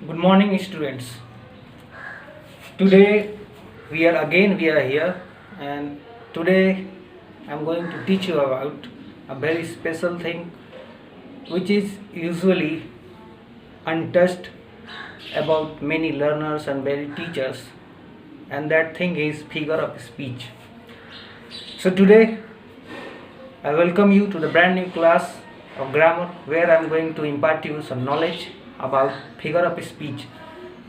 Good morning, students. Today we are here, and today I'm going to teach you about a very special thing, which is usually untouched about many learners and many teachers, and that thing is figure of speech. So today I welcome you to the brand new class of grammar where I'm going to impart you some knowledge about figure of speech.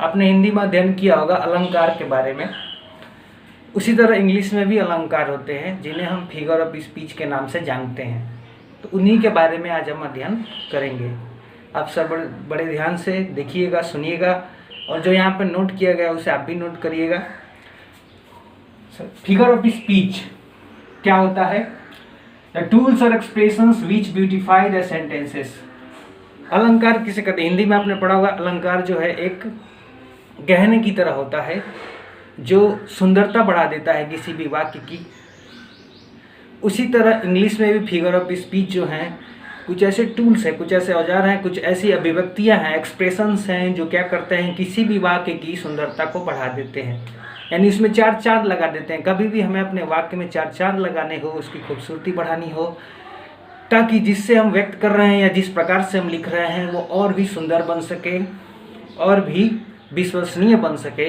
आपने हिंदी में अध्ययन किया होगा अलंकार के बारे में, उसी तरह इंग्लिश में भी अलंकार होते हैं जिन्हें हम फिगर ऑफ स्पीच के नाम से जानते हैं। तो उन्हीं के बारे में आज हम अध्ययन करेंगे। आप सब बड़े ध्यान से देखिएगा, सुनिएगा, और जो यहाँ पर नोट किया गया उसे आप भी नोट करिएगा। फिगर ऑफ स्पीच क्या होता है? द टूल्स और expressions which beautify the sentences. अलंकार किसे कहते हैं? हिंदी में आपने पढ़ा होगा, अलंकार जो है एक गहने की तरह होता है जो सुंदरता बढ़ा देता है किसी भी वाक्य की। उसी तरह इंग्लिश में भी फिगर ऑफ स्पीच जो हैं कुछ ऐसे टूल्स हैं, कुछ ऐसे औजार हैं, कुछ ऐसी अभिव्यक्तियां हैं, एक्सप्रेशंस हैं जो क्या करते हैं, किसी भी वाक्य की सुंदरता को बढ़ा देते हैं, यानी इसमें चार चांद लगा देते हैं। कभी भी हमें अपने वाक्य में चार चांद लगाने हो, उसकी खूबसूरती बढ़ानी हो, ताकि जिससे हम व्यक्त कर रहे हैं या जिस प्रकार से हम लिख रहे हैं वो और भी सुंदर बन सके और भी विश्वसनीय बन सके,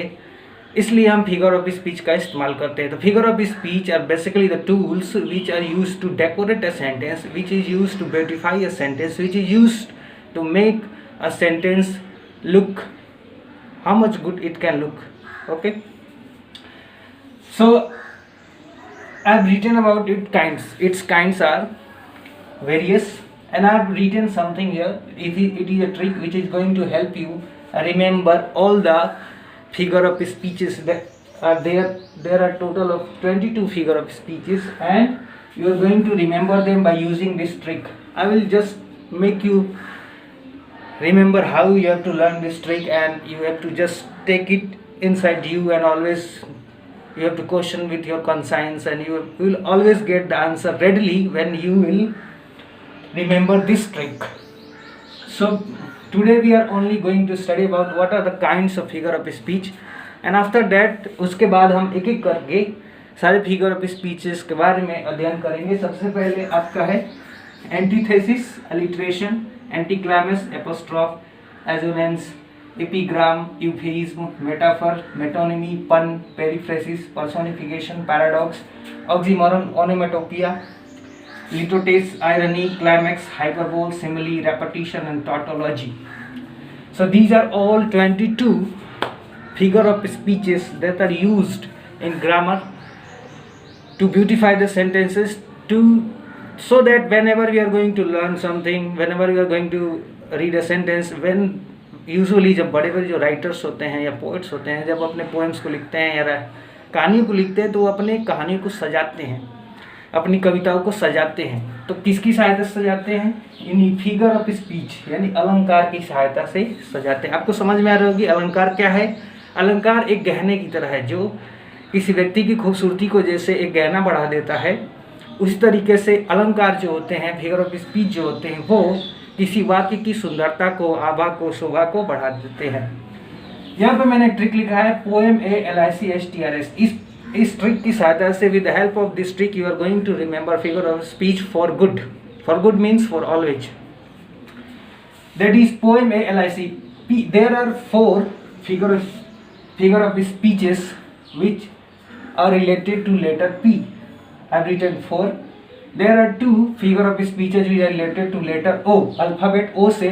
इसलिए हम फिगर ऑफ स्पीच का इस्तेमाल करते हैं। तो figure of speech are basically the tools which are used to decorate a sentence, which is used to beautify a sentence, which is used to make a sentence look how much good it can look. Okay, so I've written about its kinds are various, and I've written something here. It is a trick which is going to help you remember all the figure of speeches that are there. There are total of 22 figure of speeches, and you are going to remember them by using this trick. I will just make you remember how you have to learn this trick, and you have to just take it inside you, and always you have to question with your conscience, and you will always get the answer readily when you will remember this trick. So today we are only going to study about what are the kinds of figure of speech, and after that उसके बाद हम एक एक करके सारे figure of speeches के बारे में अध्ययन करेंगे। सबसे पहले आपका है antithesis, alliteration, anticlimax, apostrophe, assonance, epigram, euphemism, metaphor, metonymy, pun, periphrasis, personification, paradox, oxymoron, onomatopoeia, litotes, irony, climax, hyperbole, simile, repetition, and tautology. So these are all 22 figure of speeches that are used in grammar to beautify the sentences, so that whenever we are going to learn something, whenever we are going to read a sentence, when usually जब बड़े बड़े जो writers होते हैं या poets होते हैं, जब अपने पोएम्स को लिखते हैं या कहानियों को लिखते हैं, तो वो अपने कहानियों को सजाते हैं, अपनी कविताओं को सजाते हैं। तो किसकी सहायता से सजाते हैं? इन फिगर ऑफ स्पीच यानी अलंकार की सहायता से सजाते हैं। आपको समझ में आ रहा होगी अलंकार क्या है? अलंकार एक गहने की तरह है जो किसी व्यक्ति की खूबसूरती को जैसे एक गहना बढ़ा देता है, उसी तरीके से अलंकार जो होते हैं, फिगर ऑफ स्पीच जो होते हैं, वो किसी वाक्य की सुंदरता को, आभा को, शोभा को बढ़ा देते हैं। यहाँ पे मैंने एक ट्रिक लिखा है, पोएम ALICSTRS। इस ट्रिक की सहायता से, with the help of this trick, you are going to remember figure of speech for good. For good means for always. That is poem ALIC। There are 4 figure of speeches which are related to letter P. I've written 4. There are 2 figure of speeches which are related to letter O. Alphabet O से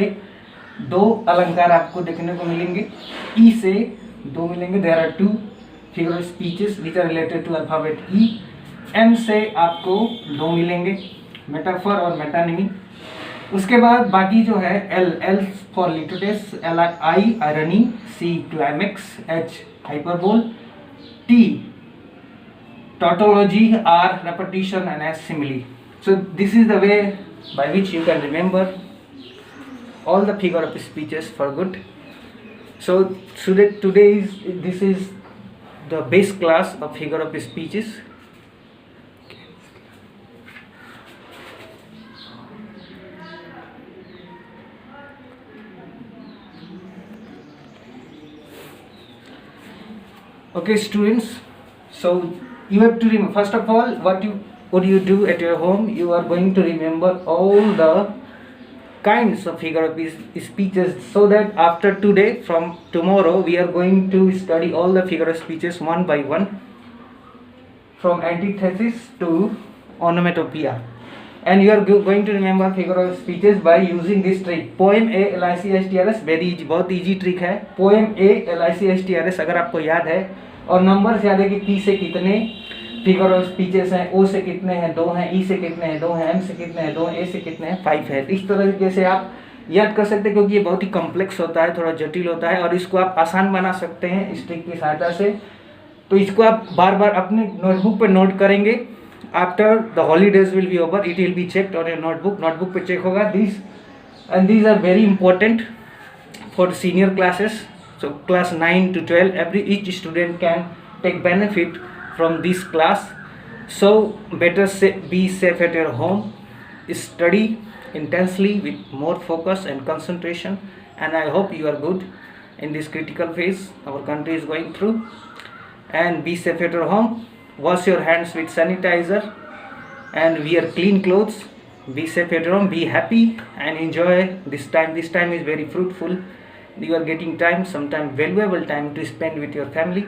2 अलंकार आपको देखने को मिलेंगे, E से 2 मिलेंगे। There are 2 figure of speeches which are related to alphabet E. M से आपको 2 मिलेंगे, मेटाफर और मेटानिमी। उसके बाद बाकी जो है L for litotes, I irony, C climax, H hyperbole, T tautology, R repetition, and S simile. So this is the way by which you can remember all the figure of speeches for good. So this is the base class of figure of speeches. Okay, students, so you have to remember, first of all, what you do at your home, you are going to remember all the kinds of figure of speeches, so that after today, from tomorrow, we are going to study all the figure of speeches one by one, from antithesis to onomatopoeia. And you are going to remember figure of speeches by using this trick. Poem A L I C S T R S, very easy, बहुत easy trick है. Poem A L I C S T R S अगर आपको याद है, और number से याद है कि पी से कितने फिगर ऑफ स्पीचेस हैं, ओ से कितने हैं 2 हैं, ई से कितने हैं 2 हैं, एम से कितने हैं 2 हैं, ए से कितने हैं 5 है. इस तरीके से आप याद कर सकते हैं, क्योंकि ये बहुत ही कॉम्प्लेक्स होता है, थोड़ा जटिल होता है, और इसको आप आसान बना सकते हैं इस ट्रिक की सहायता से. तो इसको आप बार बार अपने नोटबुक पर नोट करेंगे. After the holidays will be over, it will be checked on your notebook पे चेक होगा. these are very important for senior classes. So class 9 to 12, each student can take benefit from this class. So better be safe at your home, study intensely with more focus and concentration, and I hope you are good in this critical phase our country is going through. And be safe at your home, wash your hands with sanitizer, and wear clean clothes. Be safe at home, be happy, and enjoy this time. This time is very fruitful. You are getting time, sometime valuable time to spend with your family.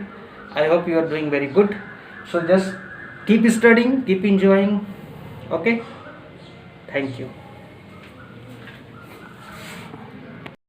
I hope you are doing very good. So just keep studying, keep enjoying. Okay, thank you.